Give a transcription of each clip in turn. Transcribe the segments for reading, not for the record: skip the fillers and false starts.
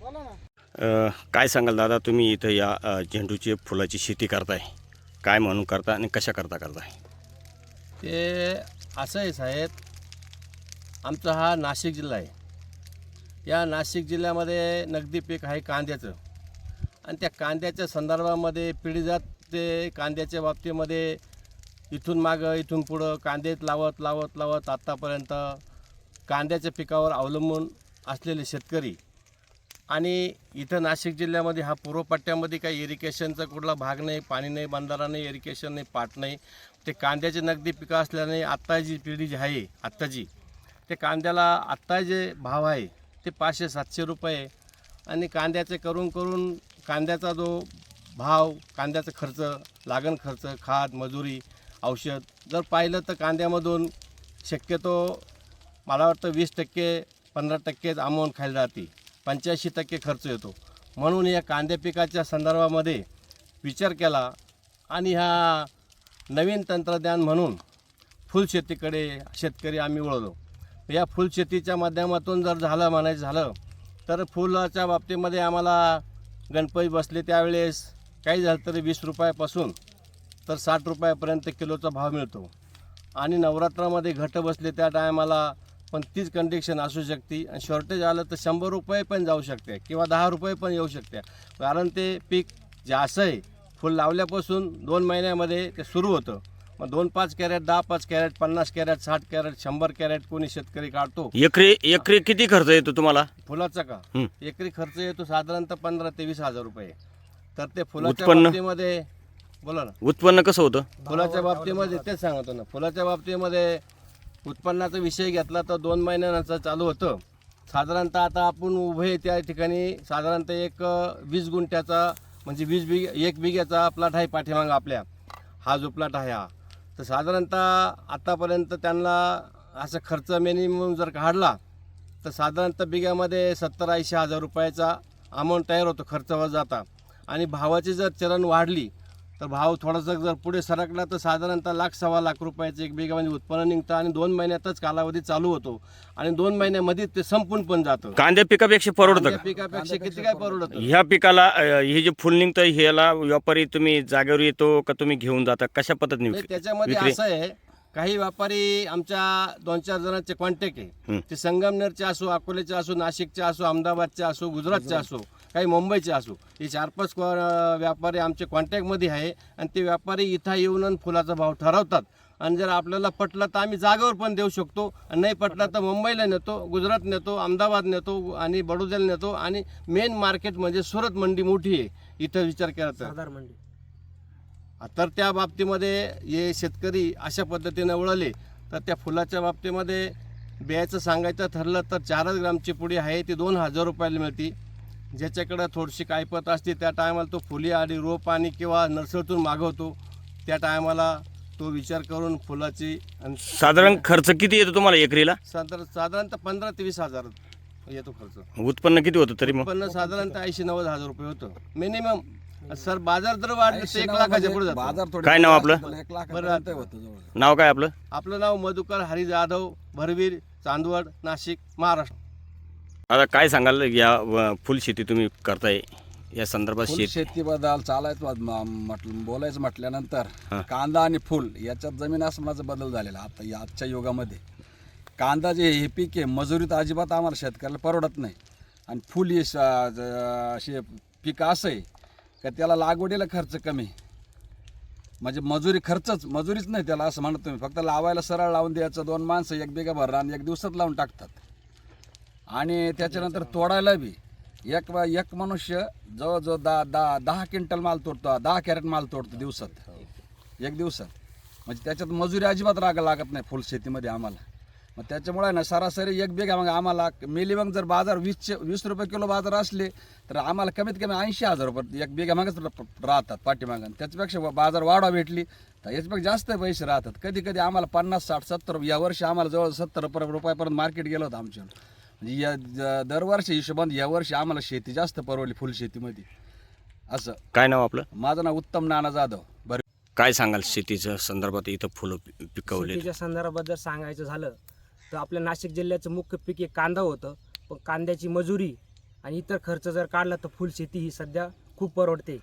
काय सांगाल दादा, तुम्ही इथं या झेंडूची फुलाची शेती करताय, काय म्हणून करता आणि कशा करताय? ते असं आहे साहेब, आमचा हा नाशिक जिल्हा आहे. या नाशिक जिल्ह्यामध्ये नगदी पीक आहे कांद्याचं, आणि त्या कांद्याच्या संदर्भामध्ये पिढीजात ते कांद्याच्या बाबतीमध्ये इथून मागं इथून पुढं कांदेत लावत आत्तापर्यंत कांद्याच्या पिकावर अवलंबून असलेले शेतकरी. आणि इथं नाशिक जिल्ह्यामध्ये हा पूर्व पट्ट्यामध्ये काही इरिगेशनचा कुठला भाग नाही, पाणी नाही, बंधारा नाही, इरिगेशन नाही, पाट नाही. ते कांद्याचे नगदी पिकं असल्याने आत्ता जी पिढी जी आहे आत्ताची, ते कांद्याला आत्ता जे भाव आहे ते 500-700 रुपये. आणि कांद्याचे करून कांद्याचा जो भाव, कांद्याचा खर्च, लागण खर्च, खाद, मजुरी, औषध जर पाहिलं तर कांद्यामधून शक्यतो मला वाटतं 20%-15%च अमाऊंट खायला जाते, 85% खर्च येतो. म्हणून या कांद्या पिकाच्या संदर्भामध्ये विचार केला आणि ह्या नवीन तंत्रज्ञान म्हणून फुलशेतीकडे शेतकरी आम्ही वळलो. या फुलशेतीच्या माध्यमातून जर म्हणायचं झालं तर फुलाच्या बाबतीमध्ये आम्हाला गणपती बसले त्यावेळेस काही झालं तरी 20 रुपयापासून तर 60 रुपयापर्यंत किलोचा भाव मिळतो. आणि नवरात्रामध्ये घट बसले त्या टायमाला पण तीच कंडिशन असू शकते, आणि शॉर्टेज आलं तर 100 रुपये पण जाऊ शकते किंवा 10 रुपये पण येऊ शकते. कारण ते पीक जे असं आहे, फुल लावल्यापासून 2 महिन्यामध्ये ते सुरू होतं. मग 2-5 crate, 10-5 crate, 50 crate, 60 crate, 100 crate कोणी शेतकरी काढतो. एकरी किती खर्च येतो तुम्हाला फुलाचा का? एकरी खर्च येतो साधारणतः 15,000 ते 20,000 रुपये. तर ते फुलाच्या उत्पन्न? बाबतीमध्ये बोला ना, उत्पन्न कसं होतं? फुलाच्या बाबतीमध्ये तेच सांगतो ना, फुलाच्या बाबतीमध्ये उत्पन्नाचा विषय घेतला तर 2 महिन्यानंतर चालू होतं. साधारणतः आता आपण उभे त्या ठिकाणी साधारणतः एक 20 गुंठ्याचा म्हणजे 1 बिघ्याचा प्लॉट आहे पाठीमागं आपल्या. हा जो प्लॉट आहे हा, तर साधारणतः आत्तापर्यंत त्यांना असं खर्च मिनिमम जर काढला तर साधारणतः बिघ्यामध्ये 70-80 हजार रुपयाचा अमाऊंट तयार होतो खर्च जाता. आणि भावाची जर चलन वाढली तर भाव थोडासा जर पुढे सरकला तर साधारणतः 1,00,000-1,25,00,000 रुपयाचं 1 बिघामध्ये उत्पन्न निघतं. आणि 2 महिन्यातच कालावधी चालू होतो, आणि 2 महिन्यामध्ये ते संपून पण जातं. कांद्या पिकापेक्षा परवडतं का? पिकापेक्षा किती काय परवडतं. ह्या पिकाला हे जे फुल निघतं ह्याला व्यापारी तुम्ही जागेवर येतो का तुम्ही घेऊन जाता, कशा पद्धतीने त्याच्यामध्ये असं आहे, काही व्यापारी आमच्या 2-4 जणांचे कॉन्टॅक्ट आहे. ते संगमनेरचे असो, अकोल्याचे असो, नाशिकचे असो, अहमदाबादचे असो, गुजरातचे असो, काही मुंबईचे असो, हे 4-5 व्यापारी आमचे कॉन्टॅक्टमध्ये आहे. आणि ते व्यापारी इथं येऊन फुलाचा भाव ठरवतात. आणि जर आपल्याला पटलं तर आम्ही जागेवर पण देऊ शकतो, आणि नाही पटलं तर मुंबईला नेतो, गुजरात नेतो, अहमदाबाद नेतो आणि बडोद्याला नेतो. आणि मेन मार्केट म्हणजे सुरत मंडी मोठी आहे इथं विचार केला तर मंडी. तर त्या बाबतीमध्ये हे शेतकरी अशा पद्धतीने वळले. तर त्या फुलाच्या बाबतीमध्ये बियाचं सांगायचं ठरलं तर 4 ग्रामची पुडी आहे ती 2,000 रुपयाला मिळते. ज्याच्याकडं थोडीशी कायपत असते त्या टायमाला तो फुली आणि रोप आणि किंवा नर्सरीतून मागवतो. त्या टायमाला तो विचार करून फुलाची. साधारण खर्च किती येतो तुम्हाला एकरीला? साधारणतः 15,000 ते 20,000 येतो खर्च. उत्पन्न किती होतं तरी? मग उत्पन्न साधारणतः 80-90 हजार रुपये होतं मिनिमम. सर बाजार दर वाढले तर 1 लाखाच्या पुढे जातो. काय नाव आपलं? नाव काय आपलं? आपलं नाव मधुकर हरी जाधव, भरवीर, चांदवड, नाशिक, महाराष्ट्र. आता काय सांगाल या फुल शेती तुम्ही करताय या संदर्भात? शेतीबद्दल बोलायचं म्हटल्यानंतर कांदा आणि फुल याच्यात जमीन आसमानाचा बदल झालेला आता या आजच्या युगामध्ये. कांदा जे हे पीक आहे मजुरीत अजिबात आम्हाला शेतकऱ्याला परवडत नाही. आणि फुल हे असे पीक असं आहे का त्याला लागवडीला खर्च कमी, म्हणजे मजुरीच नाही त्याला असं म्हणत तुम्ही. फक्त लावायला सरळ लावून द्यायचं, 2 माणसं 1 बिघा भर आणि 1 दिवसात लावून टाकतात. आणि त्याच्यानंतर तोडायला बी एक मनुष्य जवळजवळ 10 क्विंटल माल तोडतो, 10 कॅरेट माल तोडतो दिवसात, 1 दिवसात. म्हणजे त्याच्यात मजुरी अजिबात लागत नाही फुल शेतीमध्ये आम्हाला. मग त्याच्यामुळे ना सरासरी 1 बिघा मग आम्हाला मिनिमम जर बाजार 20 रुपये किलो बाजार असले तर आम्हाला कमीत कमी 80,000 रुपये 1 बिघा मागच राहतात पाठीमागं. त्याच्यापेक्षा बाजार वाढवा भेटली तर याच्यापेक्षा जास्त पैसे राहतात. कधी कधी आम्हाला 50, 60, 70 या वर्षी आम्हाला जवळ 70 रुपयापर्यंत मार्केट गेलं होतं आमच्या. म्हणजे या दरवर्षी हिशोबाने यावर्षी आम्हाला शेती जास्त परवडली फुल शेतीमध्ये असं. काय नाव आपलं? माझं नाव उत्तम नाना जाधव. काय सांगाल शेतीच्या संदर्भात इथं फुलं पिकवले? शेतीच्या संदर्भात जर सांगायचं झालं तर आपल्या नाशिक जिल्ह्याचं मुख्य पीक हे कांदा होतं. पण कांद्याची मजुरी आणि इतर खर्च जर काढला तर फुलशेती ही सध्या खूप परवडते.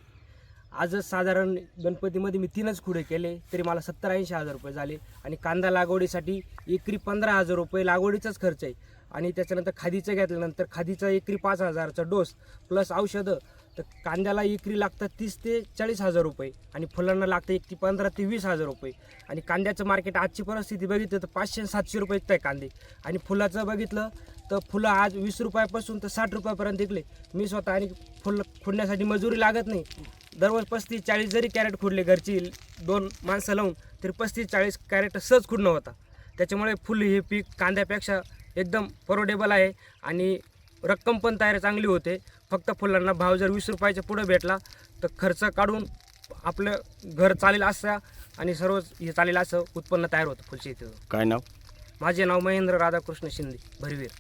आजच साधारण गणपतीमध्ये मी 3च खुडे केले तरी मला 70-80 हजार रुपये झाले. आणि कांदा लागवडीसाठी एकरी 15,000 रुपये लागवडीचाच खर्च आहे. आणि त्याच्यानंतर खादीचं घेतल्यानंतर खादीचा एकरी 5,000चा डोस प्लस औषधं, तर कांद्याला एकरी लागतात 30 ते 40 हजार रुपये आणि फुलांना लागतं एकरी 15 ते 20 हजार रुपये. आणि कांद्याचं मार्केट आजची परिस्थिती बघितलं तर 500-700 रुपये विकत आहे कांदे. आणि फुलाचं बघितलं तर फुलं आज 20 रुपयापासून तर 60 रुपयापर्यंत विकले. मी स्वतः आणि फुलं खुडण्यासाठी मजुरी लागत नाही. दररोज 35-40 जरी कॅरेट खुडले घरची 2 माणसं लावून तरी 35-40 कॅरेट सहज खुडणं होता. त्याच्यामुळे फुल हे पीक कांद्यापेक्षा एकदम परवडेबल आहे आणि रक्कम पण तयार चांगली होते. फक्त फुलांना भाव जर 20 रुपयाच्या पुढे भेटला तर खर्च काढून आपलं घर चालेल असं आणि सर्व हे चालेल असं उत्पन्न तयार होतं फुलशेतीचं. काय नाव? माझे नाव महेंद्र राधाकृष्ण शिंदे, भरवीर.